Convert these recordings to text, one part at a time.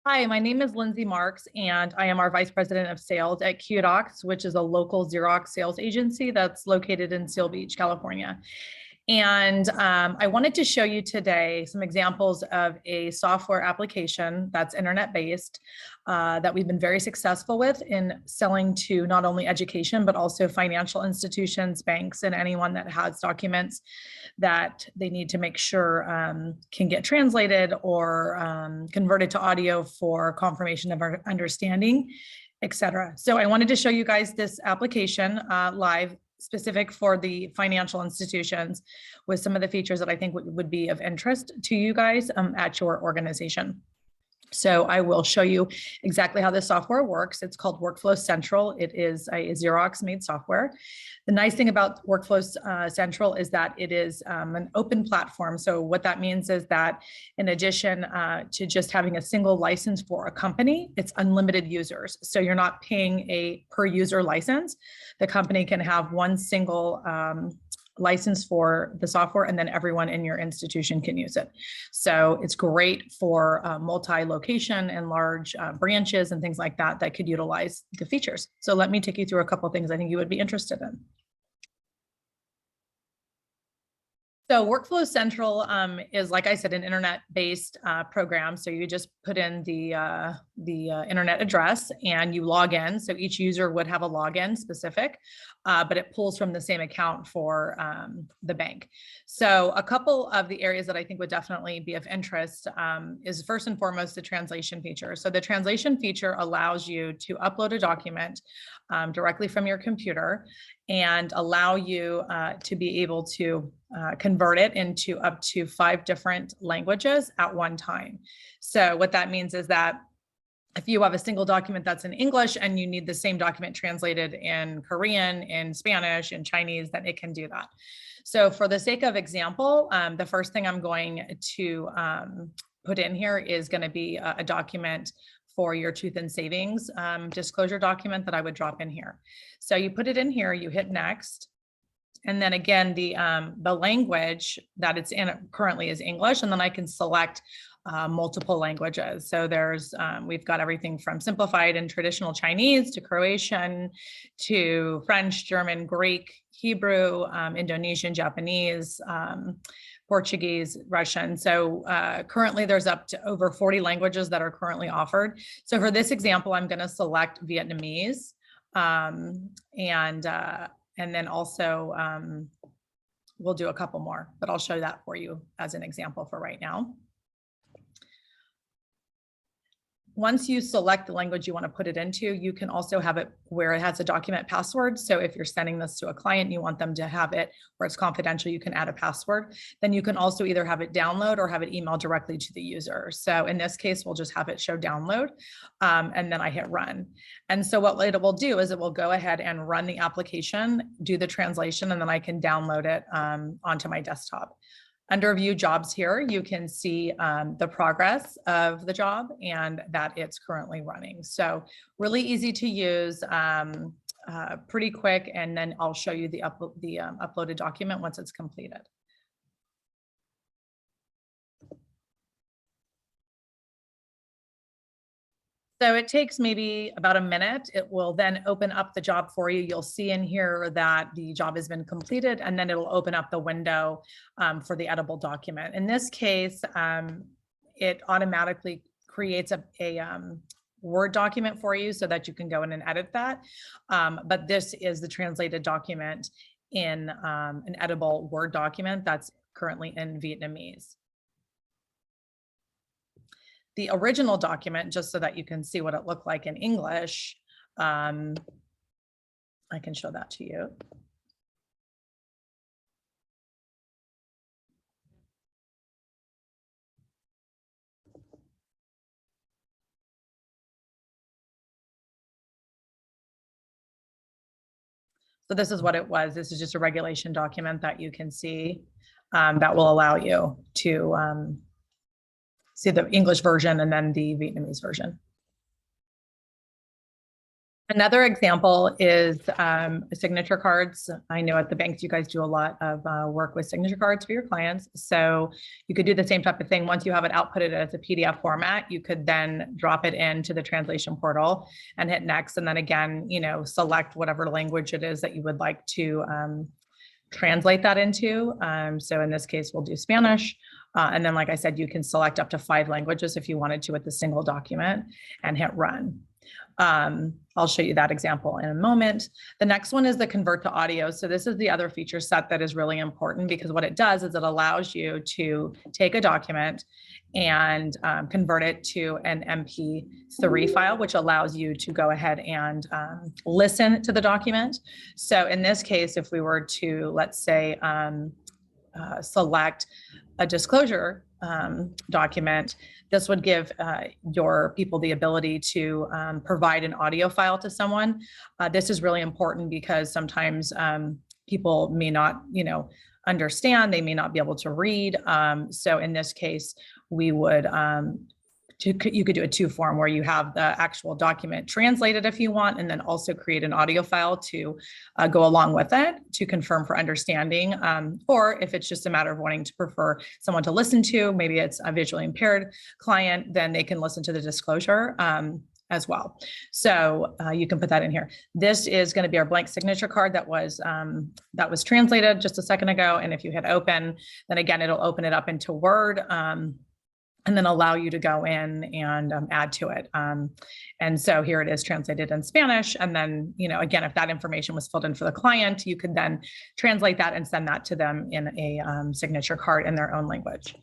Hi, my name is Lindsay Marks, and I am our Vice President of Sales at QDoxs, which is a local Xerox sales agency that's located in Seal Beach, California. And I wanted to show you today some examples of a software application that's internet-based that we've been very successful with in selling to not only education, but also financial institutions, banks, and anyone that has documents that they need to make sure can get translated or converted to audio for confirmation of our understanding, etc. So I wanted to show you guys this application live, specific for the financial institutions, with some of the features that I think would be of interest to you guys at your organization. So I will show you exactly how this software works. It's called Workflow Central. It is a Xerox made software. The nice thing about Workflow Central is that it is an open platform. So what that means is that in addition to just having a single license for a company, it's unlimited users. So you're not paying a per user license. The company can have one single license for the software, and then everyone in your institution can use it. So it's great for multi-location and large branches and things like that that could utilize the features. So let me take you through a couple of things I think you would be interested in. So Workflow Central is, like I said, an internet-based program. So you just put in the internet address and you log in. So each user would have a login specific, but it pulls from the same account for the bank. So a couple of the areas that I think would definitely be of interest is first and foremost the translation feature. So the translation feature allows you to upload a document directly from your computer and allow you to be able to convert it into up to 5 different languages at one time. So what that means is that if you have a single document that's in English and you need the same document translated in Korean, in Spanish, in Chinese, then it can do that. So for the sake of example, the first thing I'm going to put in here is going to be a document for your truth and savings disclosure document that I would drop in here. So you put it in here, you hit next. And then again, the language that it's in currently is English, and then I can select multiple languages. So there's, we've got everything from simplified and traditional Chinese to Croatian to French, German, Greek, Hebrew, Indonesian, Japanese, Portuguese, Russian. So currently there's up to over 40 languages that are currently offered. So for this example, I'm going to select Vietnamese and then also we'll do a couple more, but I'll show that for you as an example for right now. Once you select the language you want to put it into, you can also have it where it has a document password. So if you're sending this to a client, you want them to have it where it's confidential, you can add a password. Then you can also either have it download or have it emailed directly to the user. So in this case, we'll just have it show download and then I hit run. And so what it will do is it will go ahead and run the application, do the translation, and then I can download it onto my desktop. Under view jobs here, you can see the progress of the job and that it's currently running. So really easy to use, pretty quick. And then I'll show you the uploaded document once it's completed. So it takes maybe about a minute. It will then open up the job for you. You'll see in here that the job has been completed, and then it'll open up the window for the editable document. In this case, it automatically creates a Word document for you so that you can go in and edit that. But this is the translated document in an editable Word document that's currently in Vietnamese. The original document, just so that you can see what it looked like in English, I can show that to you. So this is what it was. This is just a regulation document that you can see that will allow you to see the English version and then the Vietnamese version. Another example is signature cards. I know at the banks, you guys do a lot of work with signature cards for your clients. So you could do the same type of thing. Once you have it outputted as a PDF format, you could then drop it into the translation portal and hit next. And then again, select whatever language it is that you would like to translate that into. So in this case, we'll do Spanish. And then, like I said, you can select up to 5 languages if you wanted to with the single document and hit run. I'll show you that example in a moment. The next one is the convert to audio. So this is the other feature set that is really important, because what it does is it allows you to take a document and convert it to an MP3 file, which allows you to go ahead and listen to the document. So in this case, if we were to, let's say, select a disclosure document, this would give your people the ability to provide an audio file to someone. This is really important because sometimes people may not, understand, they may not be able to read. So in this case, we would you could do a 2-form where you have the actual document translated if you want, and then also create an audio file to go along with it to confirm for understanding. Or if it's just a matter of wanting to prefer someone to listen to, maybe it's a visually impaired client, then they can listen to the disclosure as well. So you can put that in here. This is going to be our blank signature card that was translated just a second ago. And if you hit open, then again, it'll open it up into Word. And then allow you to go in and add to it. And so here it is translated in Spanish. And then, again, if that information was filled in for the client, you could then translate that and send that to them in a signature card in their own language.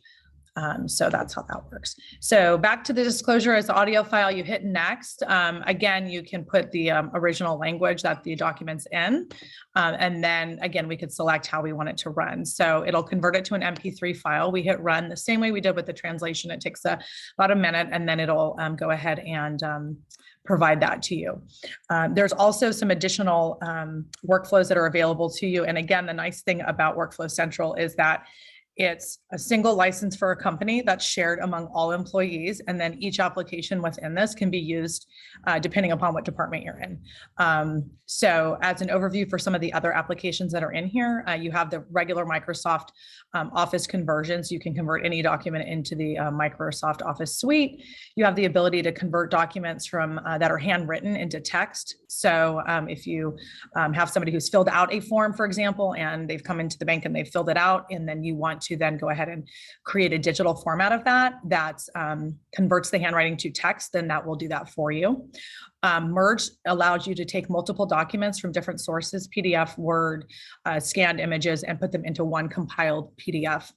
So that's how that works. So back to the disclosure as audio file, you hit next. Again, you can put the original language that the document's in. And then again, we could select how we want it to run. So it'll convert it to an MP3 file. We hit run the same way we did with the translation. It takes about a minute, and then it'll go ahead and provide that to you. There's also some additional workflows that are available to you. And again, the nice thing about Workflow Central is that it's a single license for a company that's shared among all employees. And then each application within this can be used depending upon what department you're in. So as an overview for some of the other applications that are in here, you have the regular Microsoft Office conversions. You can convert any document into the Microsoft Office suite. You have the ability to convert documents from that are handwritten into text. So if you have somebody who's filled out a form, for example, and they've come into the bank and they've filled it out, and then you want to then go ahead and create a digital format of that converts the handwriting to text, then that will do that for you. Merge allows you to take multiple documents from different sources, PDF, Word, scanned images, and put them into one compiled PDF.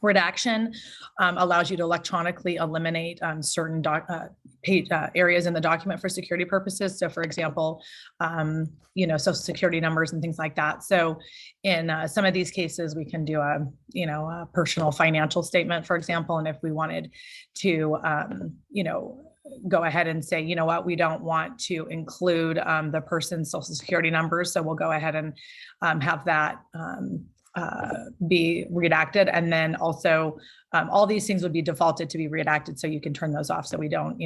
Redaction allows you to electronically eliminate certain areas in the document for security purposes. So for example, social security numbers and things like that. So in some of these cases, we can do a personal financial statement, for example. And if we wanted to, go ahead and say, you know what, we don't want to include the person's social security numbers. So we'll go ahead and have that be redacted. And then also all these things would be defaulted to be redacted, so you can turn those off. So we don't,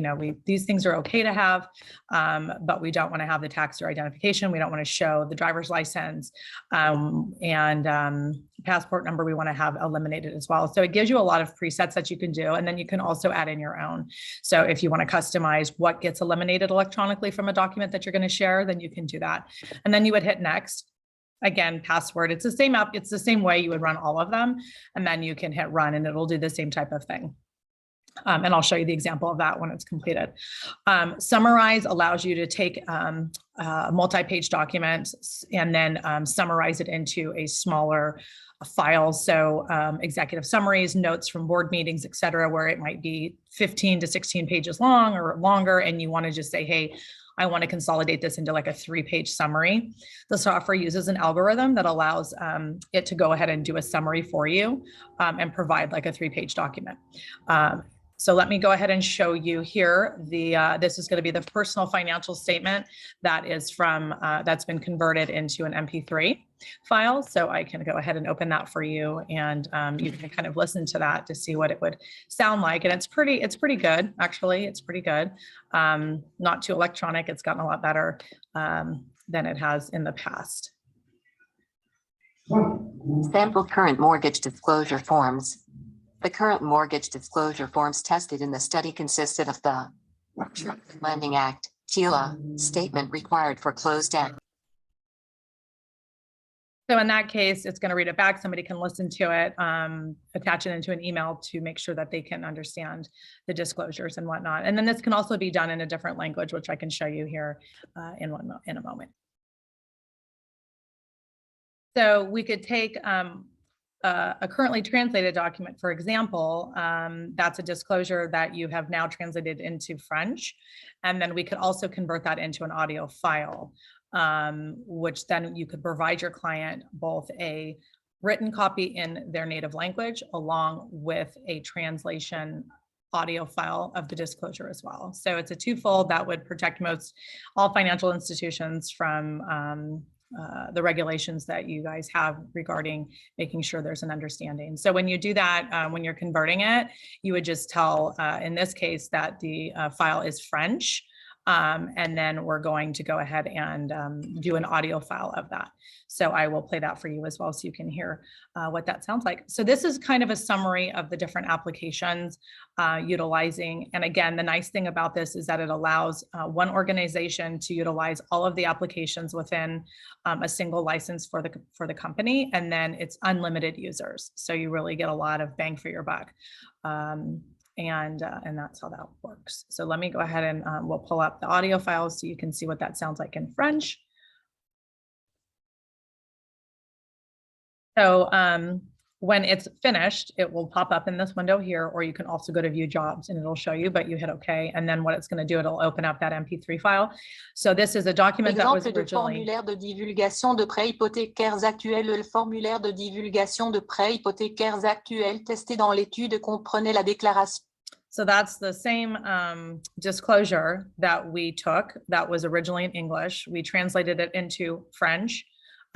these things are okay to have, but we don't want to have the tax or identification. We don't want to show the driver's license and passport number. We want to have eliminated as well. So it gives you a lot of presets that you can do. And then you can also add in your own. So if you want to customize what gets eliminated electronically from a document that you're going to share, then you can do that. And then you would hit next. Again, password, it's the same app. It's the same way you would run all of them. And then you can hit run and it'll do the same type of thing. And I'll show you the example of that when it's completed. Summarize allows you to take a multi-page document and then summarize it into a smaller file. So executive summaries, notes from board meetings, et cetera, where it might be 15 to 16 pages long or longer. And you want to just say, hey, I want to consolidate this into like a 3-page summary. The software uses an algorithm that allows it to go ahead and do a summary for you and provide like a 3-page document. So let me go ahead and show you here. This is going to be the personal financial statement that is from, that's been converted into an MP3 file. So I can go ahead and open that for you, and you can kind of listen to that to see what it would sound like. And it's pretty good, actually. It's pretty good. Not too electronic. It's gotten a lot better than it has in the past. Sample current mortgage disclosure forms. The current mortgage disclosure forms tested in the study consisted of the Lending Act, TILA, statement required for closed-end. So in that case, it's going to read it back. Somebody can listen to it, attach it into an email to make sure that they can understand the disclosures and whatnot. And then this can also be done in a different language, which I can show you here in a moment. So we could take a currently translated document, for example, that's a disclosure that you have now translated into French. And then we could also convert that into an audio file, which then you could provide your client both a written copy in their native language along with a translation audio file of the disclosure as well. So it's a twofold that would protect all financial institutions from the regulations that you guys have regarding making sure there's an understanding. So when you do that, when you're converting it, you would just tell, in this case, that the file is French. And then we're going to go ahead and do an audio file of that. So I will play that for you as well so you can hear what that sounds like. So this is kind of a summary of the different applications utilizing. And again, the nice thing about this is that it allows one organization to utilize all of the applications within a single license for the company. And then it's unlimited users. So you really get a lot of bang for your buck. And that's how that works. So let me go ahead and we'll pull up the audio files so you can see what that sounds like in French. So when it's finished, it will pop up in this window here, or you can also go to view jobs and it'll show you, but you hit OK. And then what it's going to do, it'll open up that MP3 file. So this is a document that was originally. Formulaire de divulgation de prêts hypothécaires actuels. Le formulaire de divulgation de prêts hypothécaires actuels testé dans l'étude comprenait la déclaration. So that's the same disclosure that we took that was originally in English. We translated it into French.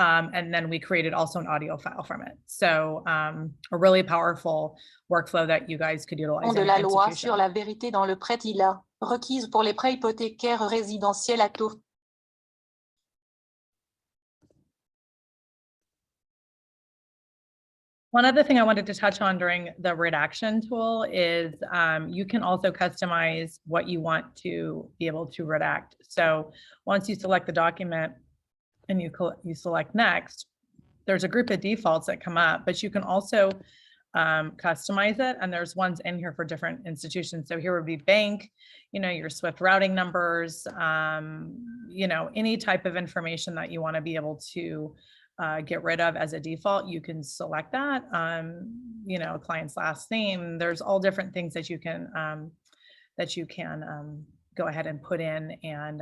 And then we created also an audio file from it. So a really powerful workflow that you guys could utilize. De la loi sur la vérité dans le prêt TILA, requise pour les prêts hypothécaires résidentiels à taux. One other thing I wanted to touch on during the redaction tool is you can also customize what you want to be able to redact. So once you select the document, and you select next, there's a group of defaults that come up, but you can also customize it. And there's ones in here for different institutions. So here would be bank, your SWIFT routing numbers, any type of information that you want to be able to get rid of as a default, you can select that, client's last name. There's all different things that you can go ahead and put in and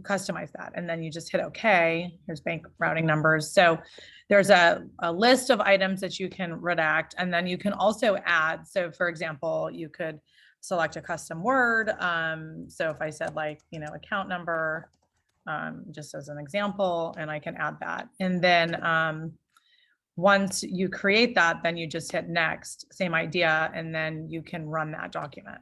customize that. And then you just hit OK. Here's bank routing numbers. So there's a list of items that you can redact, and then you can also add. So for example, you could select a custom word. So if I said account number, just as an example, and I can add that. And then once you create that, then you just hit next, same idea, and then you can run that document.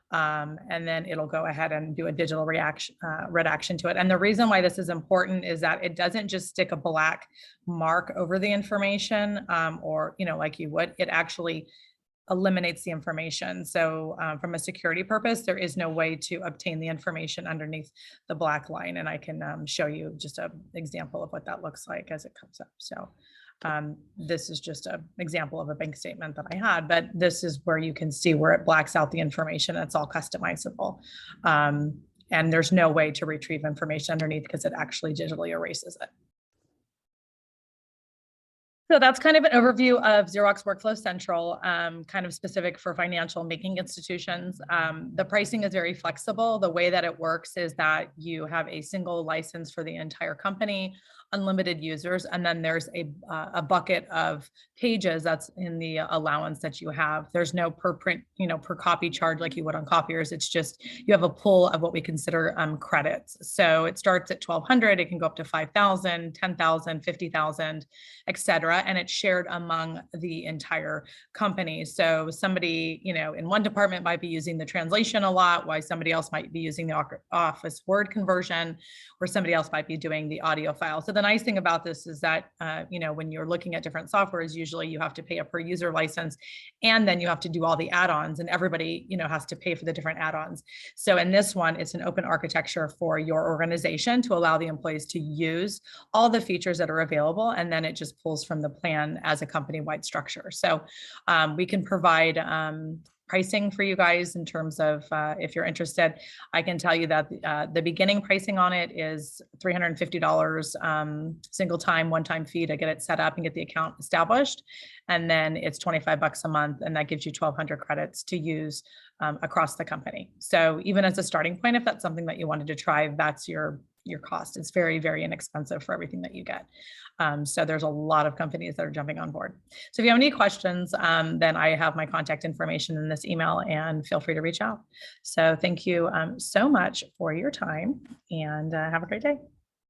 And then it'll go ahead and do a digital redaction to it. And the reason why this is important is that it doesn't just stick a black mark over the information or, like you would, it actually eliminates the information. So from a security purpose, there is no way to obtain the information underneath the black line. And I can show you just an example of what that looks like as it comes up. So this is just an example of a bank statement that I had, but this is where you can see where it blacks out the information. It's all customizable. And there's no way to retrieve information underneath because it actually digitally erases it. So that's kind of an overview of Xerox Workflow Central, kind of specific for financial banking institutions. The pricing is very flexible. The way that it works is that you have a single license for the entire company, unlimited users. And then there's a bucket of pages that's in the allowance that you have. There's no per print, per copy charge like you would on copiers. It's just, you have a pool of what we consider credits. So it starts at 1,200, it can go up to 5,000, 10,000, 50,000, et cetera. And it's shared among the entire company. So somebody, in one department might be using the translation a lot, while somebody else might be using the Office Word conversion, or somebody else might be doing the audio file. So the nice thing about this is that, when you're looking at different softwares, usually you have to pay a per user license, and then you have to do all the add-ons, and everybody, has to pay for the different add-ons. So in this one, it's an open architecture for your organization to allow the employees to use all the features that are available, and then it just pulls from the plan as a company-wide structure. So we can provide pricing for you guys in terms of if you're interested. I can tell you that the beginning pricing on it is $350 single time, one-time fee to get it set up and get the account established. And then it's $25 a month, and that gives you 1,200 credits to use across the company. So even as a starting point, if that's something that you wanted to try, that's your cost. It's very, very inexpensive for everything that you get. So there's a lot of companies that are jumping on board. So if you have any questions, then I have my contact information in this email, and feel free to reach out. So thank you so much for your time, and have a great day.